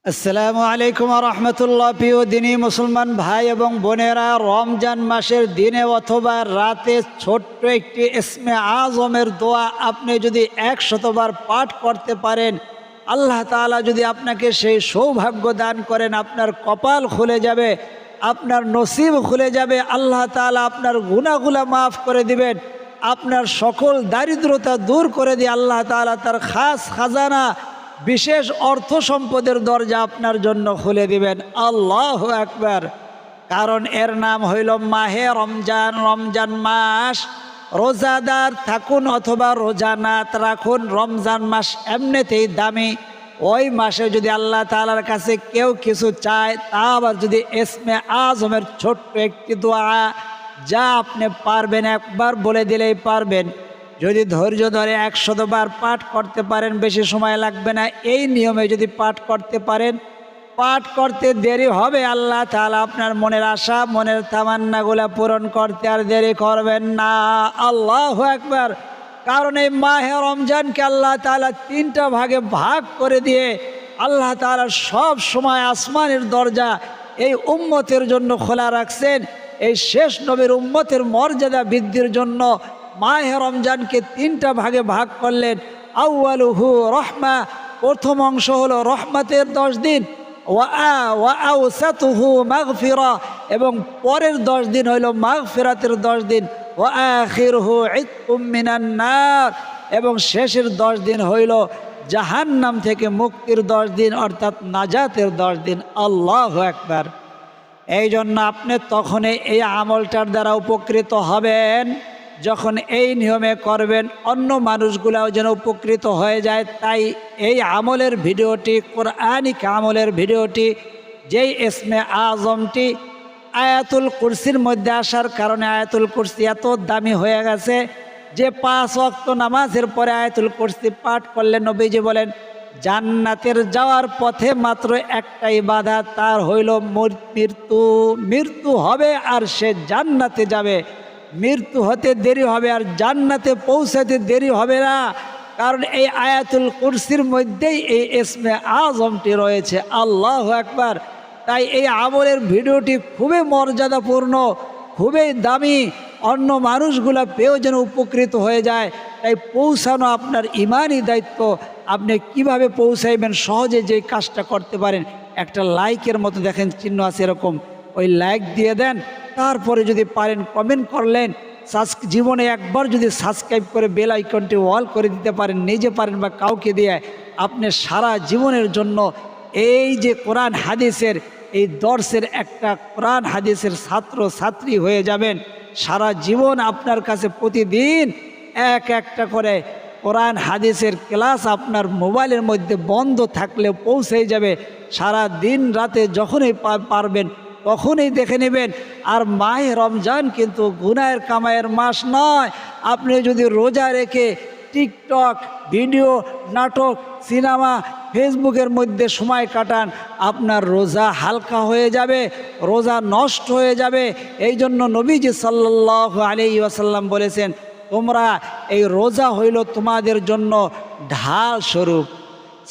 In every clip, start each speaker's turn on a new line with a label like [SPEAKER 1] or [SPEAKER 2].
[SPEAKER 1] আসসালামু আলাইকুম রহমতুল্লাহ। প্রিয় দিনী মুসলমান ভাই এবং বোনেরা, রমজান মাসের দিনে অথবা রাতে ছোট্ট একটি ইসমে আজমের দোয়া আপনি যদি 100বার পাঠ করতে পারেন, আল্লাহ তাআলা যদি আপনাকে সেই সৌভাগ্য দান করেন, আপনার কপাল খুলে যাবে, আপনার নসিব খুলে যাবে। আল্লাহ তাআলা আপনার গুনাহগুলো মাফ করে দিবেন, আপনার সকল দারিদ্রতা দূর করে দিয়ে আল্লাহ তাআলা তার খাস খাজানা বিশেষ অর্থ সম্পদের দরজা আপনার জন্য খুলে দিবেন। আল্লাহু আকবার। কারণ এর নাম হইল মাহে রমজান। রমজান মাস রোজাদার থাকুন অথবা রোজা না রাখুন, রমজান মাস এমনিতেই দামি। ওই মাসে যদি আল্লাহ তাআলার কাছে কেউ কিছু চায়, তা আবার যদি ইসমে আজমের ছোট্ট একটি দোয়া, যা আপনি পারবেন একবার বলে দিলেই পারবেন। যদি ধৈর্য ধরে 100বার পাঠ করতে পারেন, বেশি সময় লাগবে না। এই নিয়মে যদি পাঠ করতে পারেন, পাঠ করতে দেরি হবে, আল্লাহ তাআলা আপনার মনের আশা, মনের তামান্নাগুলা পূরণ করতে আর দেরি করবেন না। আল্লাহু আকবার। কারণ এই মাহে রমজানকে আল্লাহ তাআলা 3টা ভাগে ভাগ করে দিয়ে আল্লাহ তাআলা সব সময় আসমানের দরজা এই উম্মতের জন্য খোলা রাখছেন। এই শেষ নবীর উম্মতের মর্যাদা বৃদ্ধির জন্য মাহে রমজানকে 3টা ভাগে ভাগ করলেন। আউয়ালুহু রহমা, প্রথম অংশ হলো রহমতের 10 দিন, ওয়া আওসাতুহু মাগফিরা, এবং পরের 10 দিন হইল মাগফিরাতের 10 দিন, ওয়া আখিরুহু ইতকুম মিনান নার, এবং শেষের 10 দিন হইল জাহান্নাম থেকে মুক্তির 10 দিন, অর্থাৎ নাজাতের 10 দিন। আল্লাহু আকবার। এই জন্য আপনি তখনই এই আমলটার দ্বারা উপকৃত হবেন যখন এই নিয়মে করবেন, অন্য মানুষগুলাও যেন উপকৃত হয়ে যায়। তাই এই আমলের ভিডিওটি, কোরআনিক আমলের ভিডিওটি, যেই ইসমে আজমটি আয়াতুল কুরসির মধ্যে আসার কারণে, আয়াতুল কুরসি এত দামি হয়ে গেছে যে 5 ওয়াক্ত নামাজের পরে আয়াতুল কুরসি পাঠ করলে নবীজি বলেন জান্নাতের যাওয়ার পথে মাত্র একটাই বাধা, তার হইল মৃত্যু। মৃত্যু হবে আর সে জান্নাতে যাবে। মৃত্যু হতে দেরি হবে আর জান্নাতে পৌঁছাতে দেরি হবে না, কারণ এই আয়াতুল কুরসির মধ্যেই এই ইসমে আজমটি রয়েছে। আল্লাহু আকবার। তাই এই আমলের ভিডিওটি খুবই মর্যাদাপূর্ণ, খুবই দামি, অন্য মানুষগুলা পেয়েও যেন উপকৃত হয়ে যায়। তাই পৌঁছানো আপনার ইমানই দায়িত্ব। আপনি কিভাবে পৌঁছাইবেন, সহজে যে কাজটা করতে পারেন, একটা লাইকের মতো দেখেন চিহ্ন আছে এরকম, ওই লাইক দিয়ে দেন। তারপরে যদি পারেন কমেন্ট করলেন। জীবনে একবার যদি সাবস্ক্রাইব করে বেল আইকনটি অল করে দিতে পারেন, নিজে পারেন বা কাউকে দিয়ে, আপনি সারা জীবনের জন্য এই যে কোরআন হাদিসের এই দর্শের একটা কোরআন হাদিসের ছাত্র ছাত্রী হয়ে যাবেন। সারা জীবন আপনার কাছে প্রতিদিন একটা করে কোরআন হাদিসের ক্লাস আপনার মোবাইলের মধ্যে বন্ধ থাকলেও পৌঁছে যাবে। সারা দিন রাতে যখনই পারবেন তখনই দেখে নেবেন। আর মাহে রমজান কিন্তু গুনাহের কামাইয়ের মাস নয়। আপনি যদি রোজা রেখে টিকটক, ভিডিও, নাটক, সিনেমা, ফেসবুকের মধ্যে সময় কাটান, আপনার রোজা হালকা হয়ে যাবে, রোজা নষ্ট হয়ে যাবে। এই জন্য নবীজি সাল্লাল্লাহু আলাইহি ওয়াসাল্লাম বলেছেন, তোমরা এই রোজা হইল তোমাদের জন্য ঢাল স্বরূপ।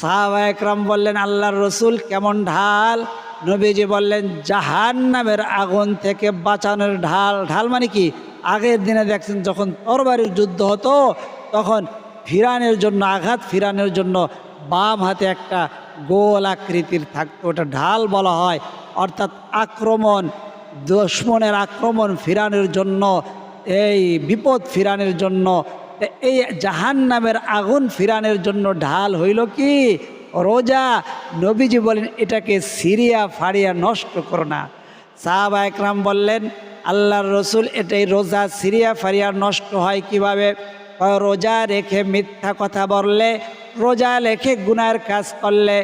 [SPEAKER 1] সাহাবায়ে কেরাম বললেন, আল্লাহর রসুল কেমন ঢাল? নবীজি বললেন, জাহান্নামের আগুন থেকে বাঁচানোর ঢাল। ঢাল মানে কি? আগের দিনে দেখছেন যখন তরবারির যুদ্ধ হতো, তখন ফিরানের জন্য, আঘাত ফিরানোর জন্য বাম হাতে একটা গোল আকৃতির থাকতো, ওটা ঢাল বলা হয়। অর্থাৎ আক্রমণ, দুশমনের আক্রমণ ফিরানোর জন্য, এই বিপদ ফিরানোর জন্য, এই জাহান্নামের আগুন ফিরানোর জন্য ঢাল হইল কি? রোজা। নবীজি বলেন, এটাকে সিরিয়া ফাড়িয়া নষ্ট করো না। সাহাবায়ে কেরাম বললেন, আল্লাহর রসুল, এটাই রোজা সিরিয়া ফাড়িয়া নষ্ট হয় কিভাবে? রোজা রেখে মিথ্যা কথা বললে, রোজা রেখে গুনাহের কাজ করলে,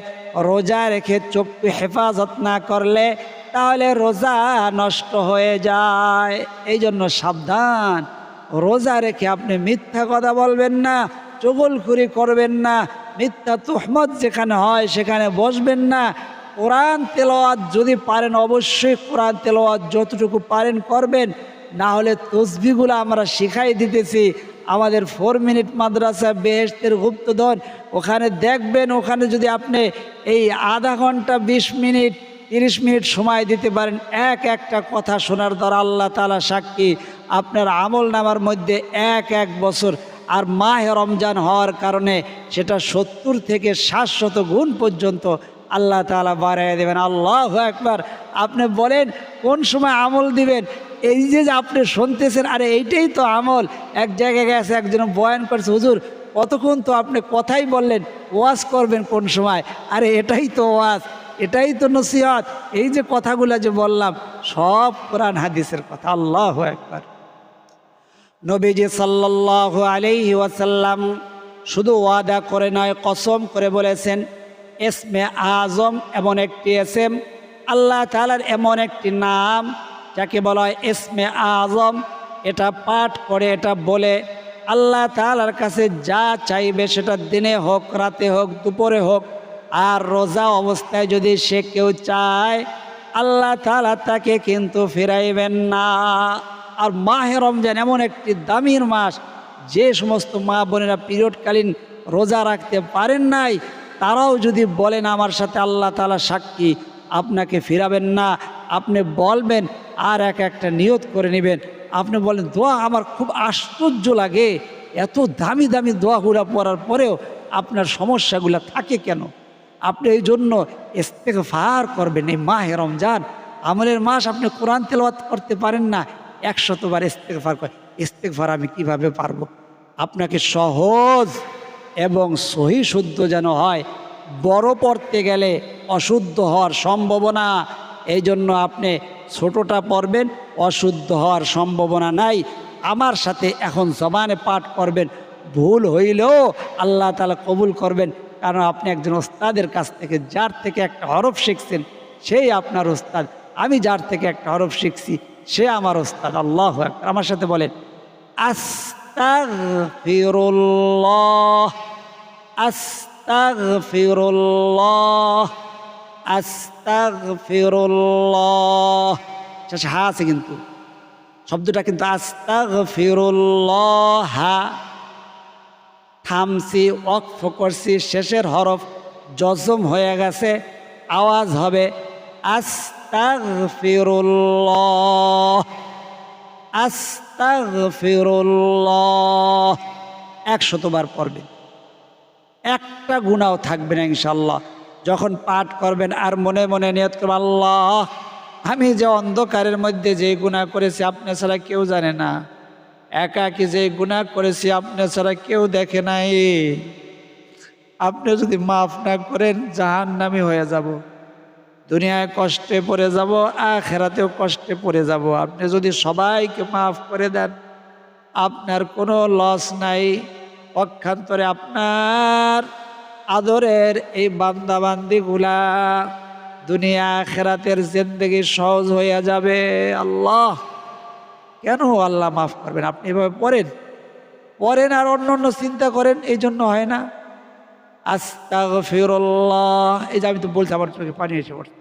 [SPEAKER 1] রোজা রেখে চক্ষু হেফাজত না করলে, তাহলে রোজা নষ্ট হয়ে যায়। এই জন্য সাবধান, রোজা রেখে আপনি মিথ্যা কথা বলবেন না, চগলখুরি করবেন না, মিথ্যা তুহমত যেখানে হয় সেখানে বসবেন না। কোরআন তেলাওয়াত যদি পারেন, অবশ্যই কোরআন তেলাওয়াত যতটুকু পারেন করবেন। না হলে তসবিহগুলো আমরা শিখাই দিতেছি, আমাদের 4 মিনিট মাদ্রাসা বেহেশতের গুপ্তধন, ওখানে দেখবেন, ওখানে যদি আপনি এই আধা ঘন্টা 20 মিনিট 30 মিনিট সময় দিতে পারেন, একটা কথা শোনার দ্বারা আল্লাহ তাআলা সাক্ষী আপনার আমল নামার মধ্যে এক বছর, আর মাহে রমজান হওয়ার কারণে সেটা 70 থেকে 700 গুণ পর্যন্ত আল্লাহ তাআলা বাড়াইয়া দেবেন। আল্লাহু আকবার। আপনি বলেন কোন সময় আমল দিবেন? এই যে আপনি শুনতেছেন, আরে এইটাই তো আমল। এক জায়গায় গেছে, একজন বয়ান করছে, হুজুর কতক্ষণ তো আপনি কথাই বললেন, ওয়াজ করবেন কোন সময়? আরে এটাই তো ওয়াজ, এটাই তো নসিহত। এই যে কথাগুলো যে বললাম সব কোরআন হাদিসের কথা। আল্লাহু আকবার। নবীজি সাল্লাল্লাহু আলাইহি ওয়াসাল্লাম শুধু ওয়াদা করে নয়, কসম করে বলেছেন, ইসমে আজম এমন একটি ইসম, আল্লাহ তাআলার এমন একটি নাম যাকে বলা হয় ইসমে আজম। এটা পাঠ করে, এটা বলে আল্লাহ তাআলার কাছে যা চাইবে, সেটা দিনে হোক, রাতে হোক, দুপুরে হোক, আর রোজা অবস্থায় যদি সে কেউ চায়, আল্লাহ তাআলা তাকে কিন্তু ফিরাইবেন না। আর মাহে রমজান এমন একটি দামির মাস, যে সমস্ত মা বোনেরা পিরিয়ডকালীন রোজা রাখতে পারেন নাই, তারাও যদি বলেন আমার সাথে আল্লাহ তাআলা সাক্ষী আপনাকে ফিরাবেন না, আপনি বলবেন আর একটা নিয়ত করে নেবেন। আপনি বলেন দোয়া আমার খুব আশ্চর্য লাগে, এত দামি দামি দোয়াগুলা পড়ার পরেও আপনার সমস্যাগুলা থাকে কেন? আপনি এই জন্য ইস্তেগফার করবেন। এই মাহে রমজান আমলের মাস, আপনি কোরআন তেলাওয়াত করতে পারেন না, 100 বার ইস্তেগফার করে। ইস্তেগফার আমি কিভাবে পারবো? আপনাকে সহজ এবং সহি শুদ্ধ যেন হয়। বড় পড়তে গেলে অশুদ্ধ হওয়ার সম্ভাবনা, এই জন্য আপনি ছোটটা পড়বেন, অশুদ্ধ হওয়ার সম্ভাবনা নাই। আমার সাথে এখন জবানে পাঠ করবেন, ভুল হইলেও আল্লাহ তাআলা কবুল করবেন, কারণ আপনি একজন ওস্তাদের কাছ থেকে, যার থেকে একটা হরফ শিখছেন সেই আপনার ওস্তাদ। আমি যার থেকে একটা হরফ শিখছি সে আমার ওস্তাদ। আল্লাহু আকবার। আমার সাথে বলেন আস্তাগফিরুল্লাহ, আস্তাগফিরুল্লাহ, আস্তাগফিরুল্লাহ। হা আছে কিন্তু, শব্দটা কিন্তু আস্তাগফিরুল্লাহ। থামছি, ওয়াকফ করছি, শেষের হরফ জজম হয়ে গেছে, আওয়াজ হবে আস্তাগফিরুল্লাহ, আস্তাগফিরুল্লাহ। 100 বার পড়বেন, একটা গুনাহ থাকবে না ইনশাআল্লাহ। যখন পাঠ করবেন আর মনে মনে নিয়ত করবেন, আল্লাহ আমি যে অন্ধকারের মধ্যে যে গুনাহ করেছি আপনি ছাড়া কেউ জানে না, একাকী যে গুনাহ করেছি আপনি ছাড়া কেউ দেখে নাই, আপনি যদি মাফ না করেন জাহান্নামী হয়ে যাব, দুনিয়ায় কষ্টে পড়ে যাব, আখিরাতেও কষ্টে পড়ে যাব। আপনি যদি সবাইকে মাফ করে দেন আপনার কোনো লস নাই, পক্ষান্তরে আপনার আদরের এই বান্দাবান্দিগুলা দুনিয়া আখিরাতের জিন্দেগি সহজ হয়ে যাবে। আল্লাহ কেন আল্লাহ মাফ করবেন? আপনি এভাবে পড়েন আর অন্য চিন্তা করেন, এই জন্য হয় না। আস্তাগফিরুল্লাহ, এই যে আমি তো বলছি আমার চোখে পানি এসে পড়ছে।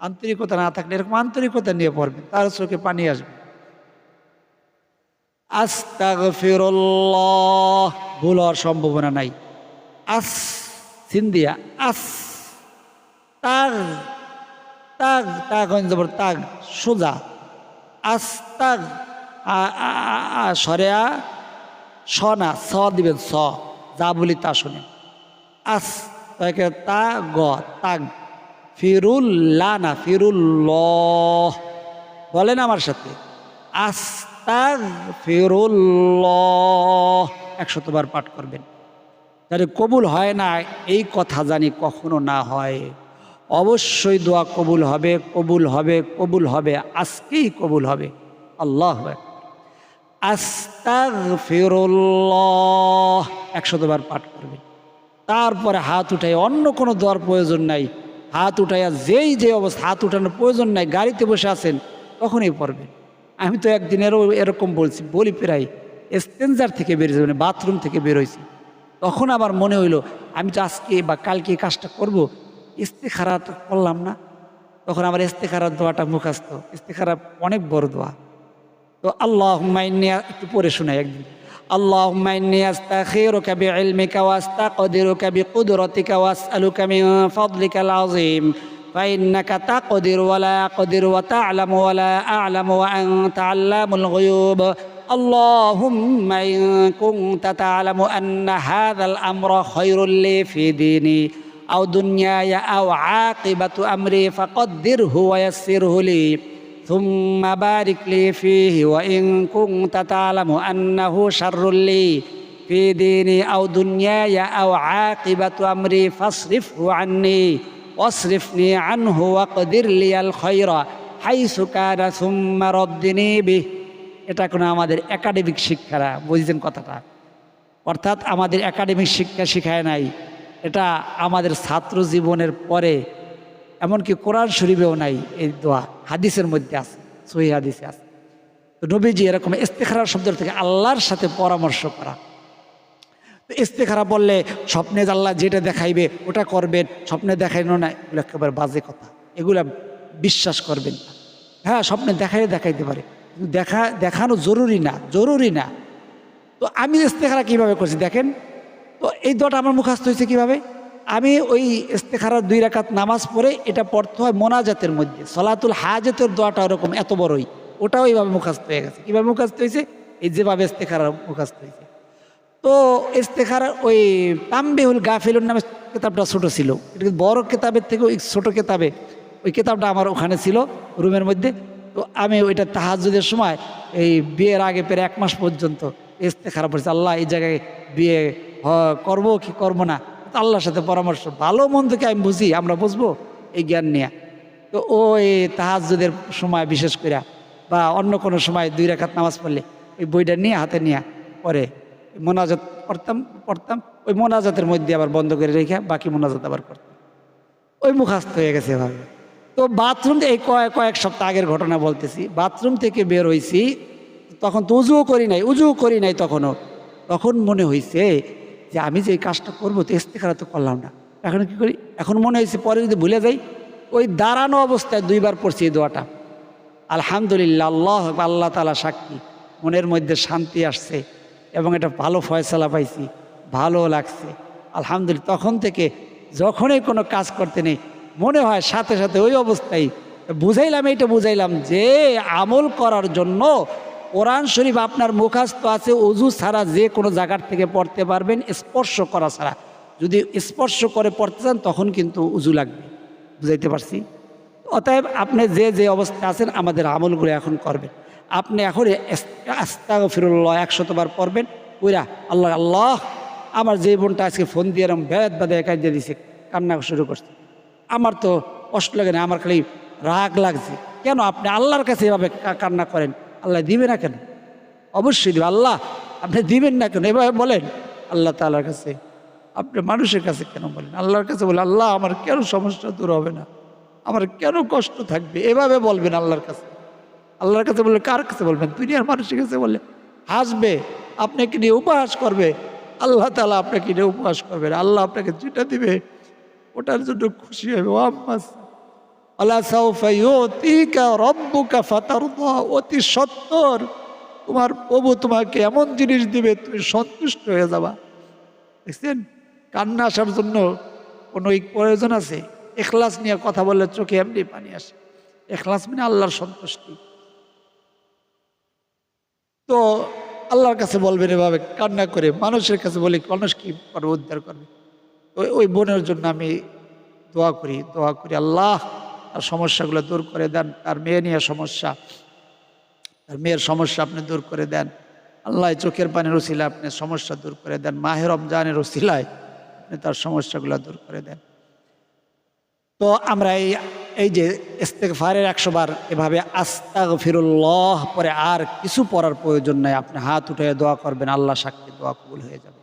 [SPEAKER 1] আন্তরিকতা না থাকলে এরকম আন্তরিকতা নিয়ে পড়বেন, তার চোখে পানি আসবে। আস্তাগফিরুল্লাহ, ভুল হওয়ার সম্ভাবনা নাই। আস সিন্দিয়া, আস তাগ তাগ তাগ জবর তাগ, সোজা আস্তাগ, সরেয়া স না, স দিবেন, স যা বলি তা শুনেন। আস তা গ, তাগ, ফিরুল্লাহ না, ফিরুল্লাহ। বলেন আমার সাথে আস্তাগফিরুল্লাহ। 100 বার পাঠ করবেন। তাহলে কবুল হয় না এই কথা জানি কখনো না হয়, অবশ্যই দোয়া কবুল হবে, কবুল হবে, কবুল হবে, আজকেই কবুল হবে। আল্লাহু আকবার। আস্তাগফিরুল্লাহ 100 বার পাঠ করবেন। তারপরে হাত উঠাই, অন্য কোনো দোয়ার প্রয়োজন নাই। হাত উঠাইয়া যে অবস্থা, হাত উঠানোর প্রয়োজন নাই, গাড়িতে বসে আছেন তখনই পড়বেন। আমি তো একদিনেরও এরকম বলি প্রায় স্টেঞ্জার থেকে বেরিয়েছি, মানে বাথরুম থেকে বেরোইছি, তখন আমার মনে হইলো আমি তো আজকে বা কালকে কাজটা করব, ইস্তেখারা তো করলাম না। তখন আমার ইস্তেখারার দোয়াটা মুখস্থ। ইস্তেখারা অনেক বড় দোয়া। তো আল্লাহুম্মা ইন্নী, একটু পড়ে শোনাই একদিন, اللهم إني أستخيرك بعلمك وأستقدرك بقدرتك وأسألك من فضلك العظيم فإنك تقدر ولا أقدر وتعلم ولا أعلم وأنت علام الغيوب اللهم إن كنت تعلم أن هذا الأمر خير لي في ديني أو دنياي أو عاقبة أمري فقدره ويسره لي ثم بارك لي فيه وإن كنت تعلم أنه شر لي في ديني أو دنياي أو عاقبة أمري فاصرفه عني واصرفني عنه واقدر لي الخير حيث كان ثم ردني به এটা কোনো আমাদের একাডেমিক শিক্ষা না বুঝছেন কথাটা অর্থাৎ আমাদের একাডেমিক শিক্ষা শেখায় নাই এটা আমাদের ছাত্র জীবনের পরে এমনকি কোরআন শরীফেও নাই এই দোয়া হাদিসের মধ্যে আছে সহিহ হাদিসে আছে তো নবীজি এরকম ইস্তেখারা শব্দ থেকে আল্লাহর সাথে পরামর্শ করা তো ইস্তেখারা বললে স্বপ্নে আল্লাহ যেটা দেখাইবে ওটা করবেন স্বপ্নে দেখাইনো না এগুলো একেবারে বাজে কথা এগুলো বিশ্বাস করবেন না হ্যাঁ স্বপ্নে দেখাইতে পারে কিন্তু দেখানো জরুরি না তো আমি ইস্তেখারা কীভাবে করছি দেখেন তো এই দোয়াটা আমার মুখস্থ হয়েছে কীভাবে আমি ওই ইস্তেখারার 2 রাকাত নামাজ পড়ে এটা পড়তে হয় মোনাজাতের মধ্যে সলাতুল হাজতের দোয়াটা ওরকম এত বড়ই ওটাও এইভাবে মুখস্থ হয়ে গেছে কীভাবে মুখস্থ হয়েছে এই যেভাবে ইস্তেখারা মুখস্থ হয়েছে তো ইস্তেখারা ওই তাম্বিহুল গাফিলুন নামে কিতাবটা ছোটো ছিল এটা বড় কিতাবের থেকে ওই ছোটো কিতাবে ওই কিতাবটা আমার ওখানে ছিল রুমের মধ্যে তো আমি ওইটা তাহাজ্জুদের সময় এই বিয়ের আগে প্রায় 1 মাস পর্যন্ত ইস্তেখারা পড়েছি আল্লাহ এই জায়গায় বিয়ে করবো কি করবো না আল্লাহর সাথে পরামর্শ ভালো মন্দকে আমি বুঝি আমরা বুঝবো এই জ্ঞান নিয়ে তো ওই তাহাজ্জুদের সময় বিশেষ করে বা অন্য কোনো সময় 2 রাকাত নামাজ পড়লে ওই বইটা নিয়ে হাতে নিয়ে পরে মোনাজাত পড়তাম ওই মোনাজাতের মধ্যে আবার বন্ধ করে রেখে বাকি মোনাজাত আবার করতাম ওই মুখস্থ হয়ে গেছে এভাবে তো বাথরুম এই কয়েক সপ্তাহ আগের ঘটনা বলতেছি বাথরুম থেকে বের হয়েছি তখন তো উজুও করি নাই তখন মনে হয়েছে যে আমি যে এই কাজটা করবো তো ইস্তেখারা তো করলাম না এখন কি করি এখন মনে হয়েছে পরে যদি ভুলে যাই ওই দাঁড়ানো অবস্থায় 2 বার পড়ছি এই দোয়াটা আলহামদুলিল্লাহ আল্লাহ তাআলা সাক্ষী মনের মধ্যে শান্তি আসছে এবং এটা ভালো ফয়সালা পাইছি ভালো লাগছে আলহামদুলিল্লাহ তখন থেকে যখনই কোনো কাজ করতে নেই মনে হয় সাথে সাথে ওই অবস্থায় বুঝাইলাম যে আমল করার জন্য কোরআন শরীফ আপনার মুখস্থ আছে ওযু ছাড়া যে কোনো জায়গার থেকে পড়তে পারবেন স্পর্শ করা ছাড়া যদি স্পর্শ করে পড়তে চান তখন কিন্তু ওযু লাগবে বুঝাইতে পারছি অতএব আপনি যে অবস্থায় আছেন আমাদের আমলগুলো এখন করবেন আপনি এখন আস্তাগফিরুল্লাহ 100 বার পড়বেন ওইরা আল্লাহ আমার যে বোনটা আজকে ফোন দিয়ে এরকম বাদে একাই দিয়ে দিছে কান্না শুরু করছে আমার তো কষ্ট লাগে না আমার খালি রাগ লাগছে কেন আপনি আল্লাহর কাছে এভাবে কান্না করেন আল্লাহ দিবে না কেন অবশ্যই দিবে আল্লাহ আপনি দিবেন না কেন এভাবে বলেন আল্লাহ তাআলার কাছে আপনি মানুষের কাছে কেন বলেন আল্লাহর কাছে বলে আল্লাহ আমার কেন সমস্যা দূর হবে না আমার কেন কষ্ট থাকবে এভাবে বলবেন আল্লাহর কাছে বললে কার কাছে বলবেন দুনিয়ার মানুষের কাছে বললে হাসবে আপনাকে নিয়ে উপহাস করবে আল্লাহ তাআলা আপনাকে নিয়ে উপহাস করবেন আল্লাহ আপনাকে যেটা দিবে ওটার জন্য খুশি হবে অতি সত্তর তোমার প্রভু তোমাকে এমন জিনিস দিবে তুমি সন্তুষ্ট হয়ে যাবা দেখছেন কান্না আসার জন্য কোনো প্রয়োজন আছে ইখলাস নিয়ে কথা বললে চোখে এমনি পানি আসে ইখলাস মানে আল্লাহর সন্তুষ্টি তো আল্লাহর কাছে বলবেন এভাবে কান্না করে মানুষের কাছে বলে মানুষ কি করবে উদ্ধার করবে ওই বোনের জন্য আমি দোয়া করি আল্লাহ তার সমস্যাগুলো দূর করে দেন তার মেয়ের সমস্যা আপনি দূর করে দেন আল্লাহ চোখের পানির উসিলায় আপনি সমস্যা দূর করে দেন মাহে রমজানের উসিলায় আপনি তার সমস্যাগুলো দূর করে দেন তো আমরা এই যে ইস্তেগফারের 100 বার এভাবে আস্তাগফিরুল্লাহ পরে আর কিছু পড়ার প্রয়োজন নাই আপনি হাত উঠে দোয়া করবেন আল্লাহ সাক্ষী দোয়া কবুল হয়ে যাবে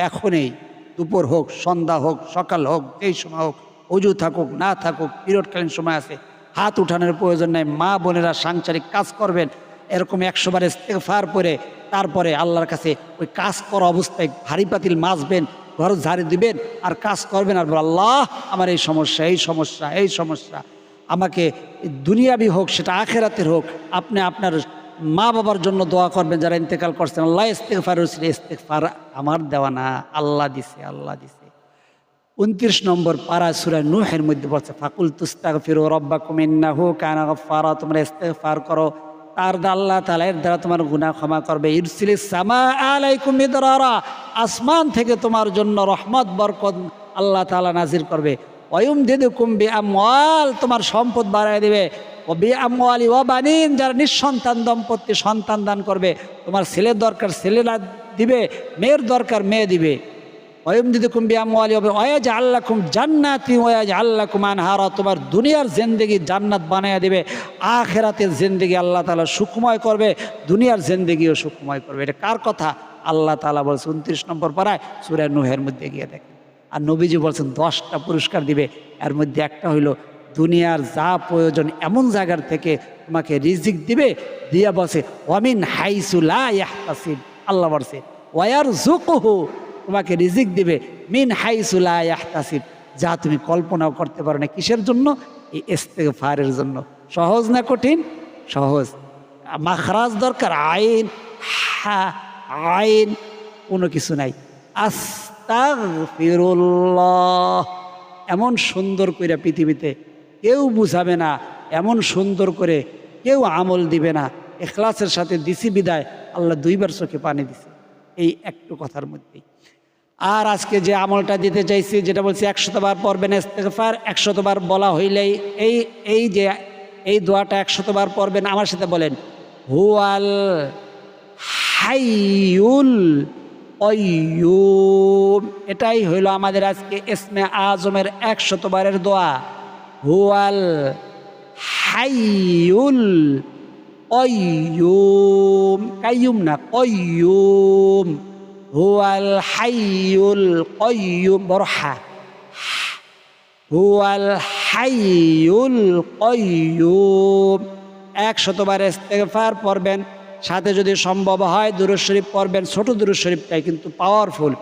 [SPEAKER 1] এখনই দুপুর হোক সন্ধ্যা হোক সকাল হোক যেই সময় হোক ওযু থাকুক না থাকুক পিরিয়ডকালীন সময় আছে হাত উঠানোর প্রয়োজন নাই মা বোনেরা সাংসারিক কাজ করবেন এরকম 100 বার ইস্তেগফার পরে তারপরে আল্লাহর কাছে ওই কাজ করা অবস্থায় ভারী পাতিল মাজবেন ঘর ঝাড়ি দিবেন আর কাজ করবেন আর আল্লাহ আমার এই সমস্যা আমাকে দুনিয়াবি হোক সেটা আখেরাতের হোক আপনি আপনার মা বাবার জন্য দোয়া করবেন যারা ইন্তেকাল করছেন। আল্লাহ ইস্তেগফার উসিলা, ইস্তেগফার আমার দেওয়া না, আল্লাহ দিছে, আল্লাহ দিছে। 29 নম্বর পারা সূরা নূহের মধ্যে বলছে ফাকুল তুস্তাগফিরু রাব্বাকুম ইন্নাহু কানা গাফফারা, তোমরা ইস্তেগফার করো, তার আল্লাহ তাআলা এর দ্বারা তোমার গুনাহ ক্ষমা করবে। ইরসিলিস সামা আলাইকুম মিদরারা, আসমান থেকে তোমার জন্য রহমত বরকত আল্লাহ তাআলা নাজির করবে। ওয়ায়ুমদিদুকুম বিআমওয়াল, তোমার সম্পদ বাড়ায় দিবে। ও বিআমওয়ালি ওয়া বানিন, যারা নিঃসন্তান দম্পতি সন্তান দান করবে, তোমার ছেলের দরকার ছেলেরা দিবে, মেয়ের দরকার মেয়ে দিবে। ওয়ায়ুমদিদুকুম বিআমওয়ালি ওয়া ইয়াজআল লাকুম জান্নাতি ওয়া ইয়াজআল লাকুম আনহারা, তোমার দুনিয়ার জিন্দেগি জান্নাত বানায়া দিবে, আখিরাতের জিন্দেগি আল্লাহ তাআলা সুখময় করবে, দুনিয়ার জিন্দেগিও সুখময় করবে। এটা কার কথা? আল্লাহ তাআলা বলছে 29 নম্বর পারায় সূরা নূহের মধ্যে গিয়ে দেখেন। আর নবীজি বলছেন 10টা পুরস্কার দিবে, এর মধ্যে একটা হইল দুনিয়ার যা প্রয়োজন এমন জায়গার থেকে তোমাকে রিজিক দিবে, দিয়া বলছে ওয়ামিন হাইসু লা ইয়াহতাসিব, আল্লাহ বলছে ওয়ারযুকুহু, তোমাকে রিজিক দিবে মিন হাইসু লা ইয়াহতাসিব, যা তুমি কল্পনাও করতে পারো না। কিসের জন্য? এই ইস্তেগফারের জন্য। সহজ না কঠিন? সহজ। মাখরাজ দরকার, আইন হা আইন কোনো কিছু নাই। আস্তাগফিরুল্লাহ এমন সুন্দর করে পৃথিবীতে কেউ বুঝাবে না, এমন সুন্দর করে কেউ আমল দিবে না। ইখলাসের সাথে দিছি বিদায়, আল্লাহ 2বার চোখে পানি দিছে এই একটু কথার মধ্যেই। আর আজকে যে আমলটা দিতে চাইছি, যেটা বলছি 100বার পড়বেন ইস্তেগফার, 100বার বলা হইলেই এই যে এই দোয়াটা 100বার পড়বেন। আমার সাথে বলেন হুয়াল হাইয়ুল কাইয়্যুম, এটাই হইল আমাদের আজকে ইসমে আজমের 100বারের দোয়া। হুয়াল হাইয়ুল কাইয়্যুম, কাইয়্যুম না কাইয়্যুম, হুয়াল হাইয়ুল কাইয়্যুম, বরহা, হুয়াল হাইয়ুল কাইয়্যুম। 100বার ইস্তেগফার পড়বেন, সাথে যদি সম্ভব হয় দুরূদ শরীফ পড়বেন। ছোট দুরূদ শরীফটাই কিন্তু পাওয়ারফুল।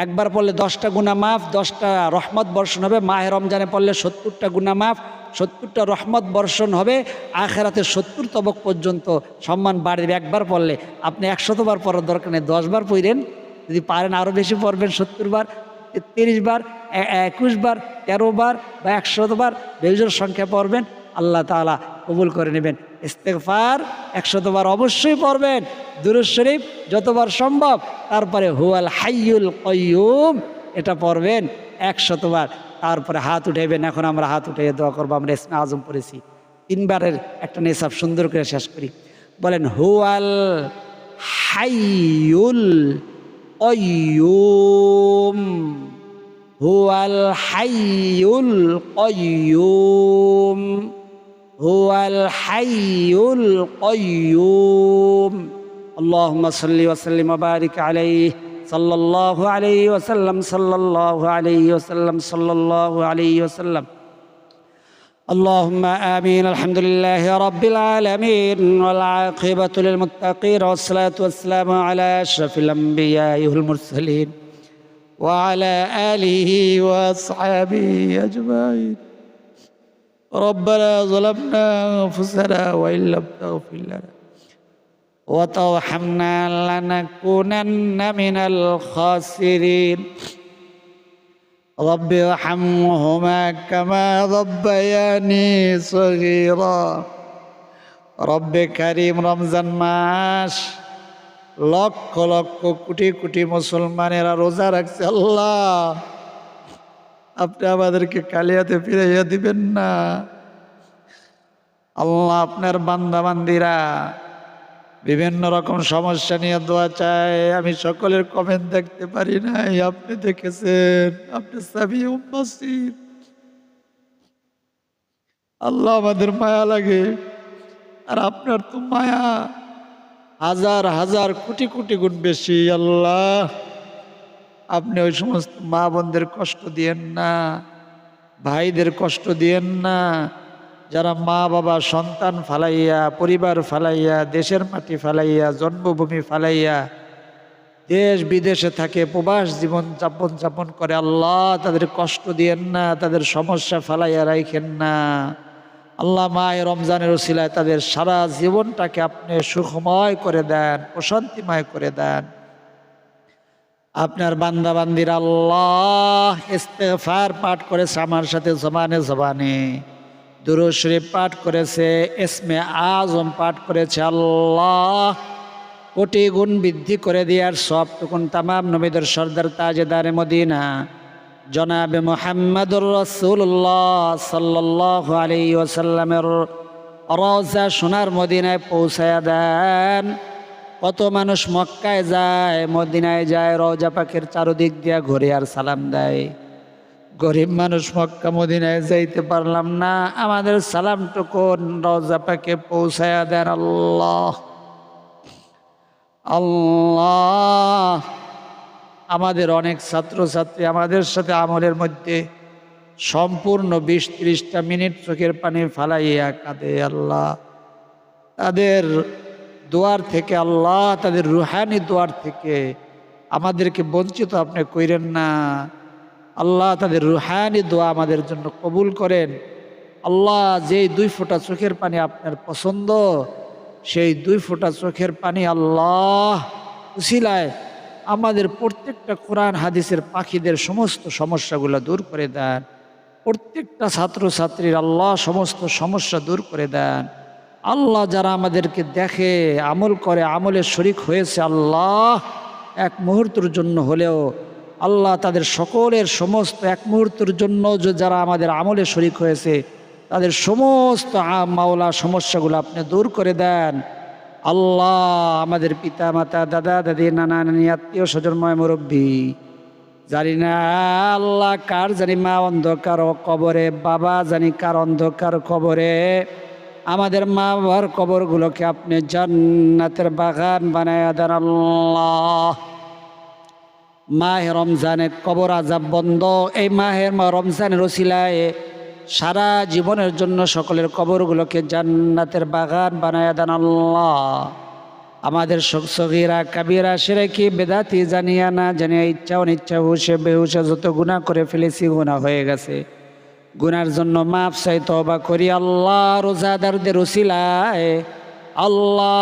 [SPEAKER 1] একবার পড়লে 10টা গুনাহ মাফ, 10টা রহমত বর্ষণ হবে। মাহে রমজানে পড়লে 70টা গুনাহ মাফ, 70টা রহমত বর্ষণ হবে। আখিরাতে 70 তবক পর্যন্ত সম্মান বাড়বে একবার পড়লে। আপনি 100বার পড়ার দরকার নেই, 10বার পড়েন, যদি পারেন আরও বেশি পড়বেন, 70বার, 30বার, 21বার, 13বার বা 100বার বেজোর সংখ্যা পড়বেন, আল্লাহ তাআলা কবুল করে নেবেন। ইস্তেগফার 100বার অবশ্যই পড়বেন, দুরূদ শরীফ যতবার সম্ভব, তারপরে হুয়াল হাইয়ুল কাইয়্যুম এটা পড়বেন 100বার। তারপরে হাত উঠাইবেন। এখন আমরা হাত উঠাইয়ে দোয়া করবো। আমরা ইসমে আজম পড়েছি 3বারের একটা নিসাব সুন্দর করে শেষ করি। বলেন হুয়াল হাইয়ুল কাইয়্যুম, হুয়াল হাইয়ুল কাইয়্যুম, হুয়াল হাইয়ুল কাইয়্যুম। আল্লাহুম্মা সাল্লি ওয়া সাল্লিম ওয়া বারিক আলাইহি, সাল্লাল্লাহু আলাইহি ওয়া সাল্লাম, সাল্লাল্লাহু আলাইহি ওয়া সাল্লাম, সাল্লাল্লাহু আলাইহি ওয়া সাল্লাম। আল্লাহুম্মা আমিন। আলহামদুলিল্লাহি রাব্বিল আলামিন ওয়াল আকিবাতু লিল মুত্তাকিন ওয়াস সালাতু ওয়াস সালামু আলা আশরাফিল আমবিয়াই ওয়াল মুরসালিন ওয়া আলা আলিহি ওয়া আসহাবিহি আজমাইন। ربنا ظلمنا أنفسنا وإن لم تغفر لنا وترحمنا لنكونن من الخاسرين. رب ارحمهما كما ربياني صغيرا. رب كريم রমজান মাস লক্ষ লক্ষ কোটি কোটি মুসলমানেরা রোজা রাখছে। আল্লাহ আপনি আমাদেরকে কালিয়াতে ফিরাইয়া দিবেন না। আল্লাহ আপনার বান্দা বান্দিরা বিভিন্ন রকম সমস্যা নিয়ে দোয়া চায়। আমি সকলের কমেন্ট দেখতে পারি নাই, আপনি দেখেছেন, আপনি সামিউম বাসীর। আল্লাহ আমাদের মায়া লাগে, আর আপনার তো মায়া হাজার হাজার কোটি কোটি গুণ বেশি। আল্লাহ আপনি ওই সমস্ত মা বোনদের কষ্ট দিয়েন না, ভাইদের কষ্ট দিয়েন না, যারা মা বাবা সন্তান ফালাইয়া, পরিবার ফালাইয়া, দেশের মাটি ফালাইয়া, জন্মভূমি ফালাইয়া দেশ বিদেশে থাকে, প্রবাস জীবন যাপন করে। আল্লাহ তাদের কষ্ট দিয়েন না, তাদের সমস্যা ফালাইয়া রাখেন না। আল্লাহ মায়ে রমজানের উসিলায় তাদের সারা জীবনটাকে আপনি সুখময় করে দেন, প্রশান্তিময় করে দেন। আপনার বান্দা বান্দির আল্লাহ ইস্তেগফার পাঠ করেছে আমার সাথে জবানে জবানে, দুরূদ শরীফ পাঠ করেছে, ইসমে আজম পাঠ করেছে। আল্লাহ কোটি গুণ বৃদ্ধি করে দেওয়ার সবটুকুন তামাম নবীদের সর্দার তাজেদারে মদিনা জনাবে মুহাম্মদুর রাসূলুল্লাহ সাল্লাল্লাহু আলাইহি ওয়াসাল্লামের রওজা সোনার মদিনায় পৌঁছায়া দেন। কত মানুষ মক্কায় যায়, মদিনায় যায়, রওজা পাকের চারদিক দিয়া ঘুরে আর সালাম দেয়। গরিব মানুষ মক্কা মদিনায় যাইতে পারলাম না, আমাদের সালামটুকুন রওজা পাকে পৌঁছায়া দেন। আল্লাহ আল্লাহ আমাদের অনেক ছাত্রছাত্রী আমাদের সাথে আমলের মধ্যে সম্পূর্ণ 20-30টা মিনিট চোখের পানি ফালাইয়া কাঁদে। আল্লাহ তাদের দোয়ার থেকে, আল্লাহ তাদের রুহানি দোয়ার থেকে আমাদেরকে বঞ্চিত আপনি কইরেন না। আল্লাহ তাদের রুহানি দোয়া আমাদের জন্য কবুল করেন। আল্লাহ যেই 2 ফোঁটা চোখের পানি আপনার পছন্দ, সেই 2 ফোঁটা চোখের পানি আল্লাহ উসিলায় আমাদের প্রত্যেকটা কোরআন হাদিসের পাখিদের সমস্ত সমস্যাগুলো দূর করে দেন। প্রত্যেকটা ছাত্রছাত্রীর আল্লাহ সমস্ত সমস্যা দূর করে দেন। আল্লাহ যারা আমাদেরকে দেখে, আমল করে, আমলের শরিক হয়েছে, আল্লাহ এক মুহূর্তের জন্য হলেও আল্লাহ তাদের সকলের সমস্ত এক মুহূর্তের জন্য যারা আমাদের আমলে শরিক হয়েছে তাদের সমস্ত মাওলা সমস্যাগুলো আপনি দূর করে দেন। আল্লাহ আমাদের পিতা মাতা, দাদা দাদি, নানা নানি, আত্মীয় স্বজনময় মুরব্বী, জানি না আল্লাহ কার জানি মা অন্ধকার কবরে, বাবা জানি কার অন্ধকার কবরে, আমাদের মা বাবার কবরগুলোকে আপনি জান্নাতের বাগান বানায়া দেন। আল্লাহ মাহে রমজানের কবর আযাব বন্ধ, এই মাহের রমজানের ওসিলায় সারা জীবনের জন্য সকলের কবরগুলোকে জান্নাতের বাগান বানায়া দেন। আল্লাহ আমাদের সগীরা কাবিরা শিরকি বেদাতি জানিয়া না জানিয়া ইচ্ছা অনিচ্ছা হুশে বেহুশে যত গুনাহ করে ফেলেছি, গুনাহ হয়ে গেছে, গুনার জন্য মাফ চাই, তওবা করি। আল্লাহ রোজাদারদের ওসিলায়, আল্লাহ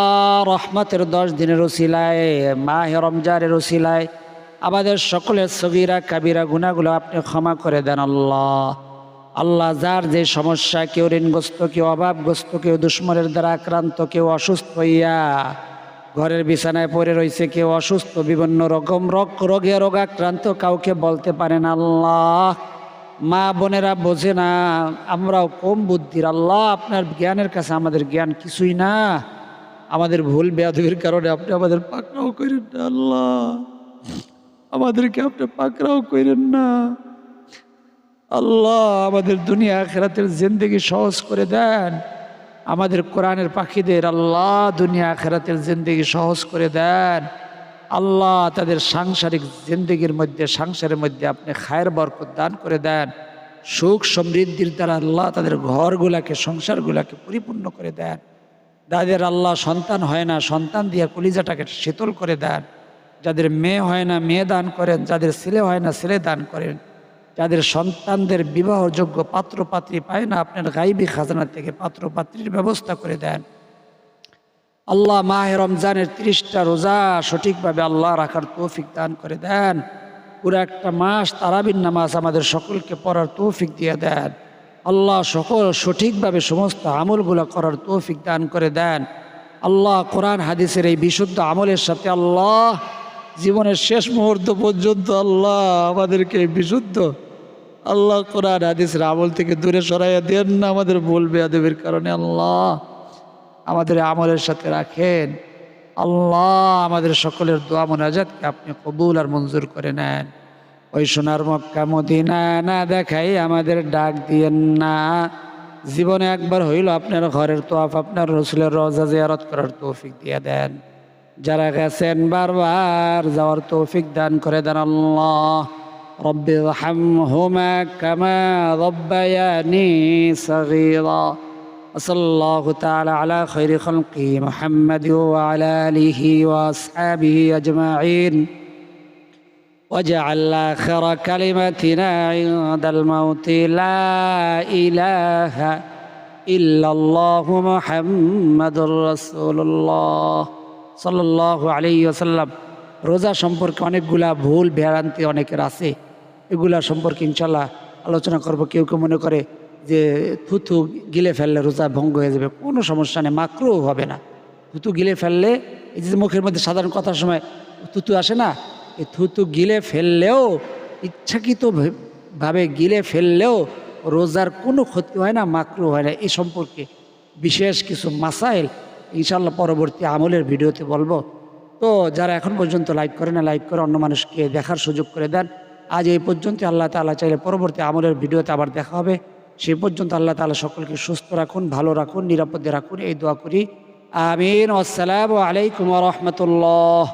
[SPEAKER 1] রহমতের 10 দিনের ওসিলায়, মাহে রমজানের ওসিলায় আমাদের সকলের সগীরা কাবিরা গুনাহগুলো আপনি ক্ষমা করে দেন। আল্লাহ আল্লাহ যার যে সমস্যা, কেউ ঋণগ্রস্ত, কেউ অভাবগ্রস্ত, কেউ দুশ্মনের দ্বারা আক্রান্ত, কেউ অসুস্থ হইয়া ঘরের বিছানায় পড়ে রয়েছে, কেউ অসুস্থ, বিভিন্ন রকম রোগে রোগাক্রান্ত, কাউকে বলতে পারে না। আল্লাহ মা বোনেরা বোঝে না, আমরাও কম বুদ্ধির। আল্লাহ আপনার জ্ঞানের কাছে আমাদের জ্ঞান কিছুই না, আমাদের ভুল বেয়াদবির কারণে আপনি আমাদের পাকড়াও করেন না। আল্লাহ আমাদেরকে আপনি পাকড়াও করেন না। আল্লাহ আমাদের দুনিয়া আখিরাতের জিন্দেগি সহজ করে দেন। আমাদের কোরআনের পাখিদের আল্লাহ দুনিয়া আখিরাতের জিন্দেগি সহজ করে দেন। আল্লাহ তাদের সাংসারিক জিন্দেগির মধ্যে, সংসারের মধ্যে আপনি খায়ের বরকত দান করে দেন। সুখ সমৃদ্ধির দ্বারা আল্লাহ তাদের ঘরগুলাকে, সংসারগুলাকে পরিপূর্ণ করে দেন। যাদের আল্লাহ সন্তান হয় না, সন্তান দিয়ে কলিজাটাকে শীতল করে দেন। যাদের মেয়ে হয় না, মেয়ে দান করেন। যাদের ছেলে হয় না, ছেলে দান করেন। যাদের সন্তানদের বিবাহযোগ্য পাত্র পাত্রী পায় না, আপনার গাইবী খাজানা থেকে পাত্র পাত্রীর ব্যবস্থা করে দেন। আল্লাহ মাহে রমজানের 30টা রোজা সঠিকভাবে আল্লাহ রাখার তৌফিক দান করে দেন। পুরো একটা মাস তারাবির নামাজ আমাদের সকলকে পড়ার তৌফিক দিয়ে দেন। আল্লাহ সকল সঠিকভাবে সমস্ত আমলগুলো করার তৌফিক দান করে দেন। আল্লাহ কোরআন হাদিসের এই বিশুদ্ধ আমলের সাথে আল্লাহ জীবনের শেষ মুহূর্ত পর্যন্ত আল্লাহ আমাদেরকে বিশুদ্ধ আল্লাহ কোরআন হাদিসের আমল থেকে দূরে সরাইয়া দেন না, আমাদের ভুল বেয়াদবির কারণে। আল্লাহ আমাদের আমলের সাথে রাখেন। আল্লাহ আমাদের সকলের দোয়া মোনাজাতকে আপনি কবুল আর মঞ্জুর করে নেন। ওই সোনার মক্কা মদিনা না দেখাই আমাদের ডাক দিয়েন না। জীবনে একবার হইল আপনার ঘরের তোয়াফ, আপনার রসুলের রওজা জিয়ারত করার তৌফিক দিয়ে দেন। যারা গেছেন বারবার যাওয়ার তৌফিক দান করে দেন। আল্লাহ রব্বি রহমহুমা কামা রব্বায়ানি সগীরা। সাল্লাল্লাহু তাআলা আলা খায়রি খালকি মুহাম্মাদ ওয়া আলা আলিহি ওয়া আসহাবিহি আজমাইন। واجعل آخر كلمتنا عند الموت لا إله ইল্লাল্লাহু মুহাম্মাদুর রাসূলুল্লাহ সাল্লাল্লাহু আলাইহি ওয়াসাল্লাম। রোজা সম্পর্কে অনেকগুলা ভুল ভ্রান্তি অনেকের আছে, এগুলা সম্পর্কে ইনশাল্লাহ আলোচনা করব। কেউ কেউ মনে করে যে থুথু গিলে ফেললে রোজা ভঙ্গ হয়ে যাবে, কোনো সমস্যা নেই, মাকরুহ হবে না। থুতু গিলে ফেললে, এই যে মুখের মধ্যে সাধারণ কথার সময় থুতু আসে না, এই থুতু গিলে ফেললেও, ইচ্ছাকৃত ভাবে গিলে ফেললেও রোজার কোনো ক্ষতি হয় না, মাকরুহ হয় না। এই সম্পর্কে বিশেষ কিছু মাসাইল ইনশাল্লাহ পরবর্তী আমলের ভিডিওতে বলবো। তো যারা এখন পর্যন্ত লাইক করে না, লাইক করে অন্য মানুষকে দেখার সুযোগ করে দেন। আজ এই পর্যন্ত। আল্লাহ তাআলা চাইলে পরবর্তী আমলের ভিডিওতে আবার দেখা হবে। সেই পর্যন্ত আল্লাহ তাআলা সকলকে সুস্থ রাখুন, ভালো রাখুন, নিরাপদে রাখুন, এই দোয়া করি। আমিন। আসসালামু আলাইকুম ওয়া রাহমাতুল্লাহ।